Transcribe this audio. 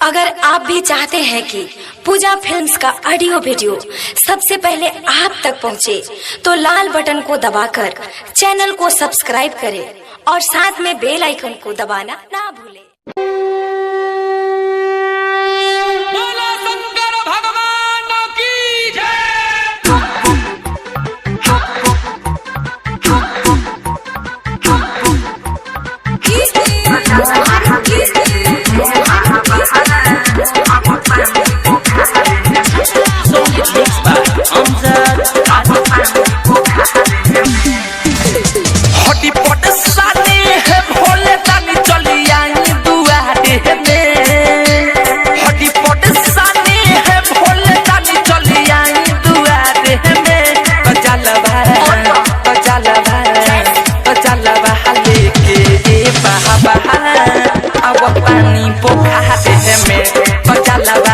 अगर आप भी चाहते हैं कि पूजा फिल्म्स का ऑडियो वीडियो सबसे पहले आप तक पहुंचे, तो लाल बटन को दबाकर चैनल को सब्सक्राइब करें और साथ में बेल आइकन को दबाना ना भूलें। बोलो शंकर भगवान की जय। पानी पोखा में बचाला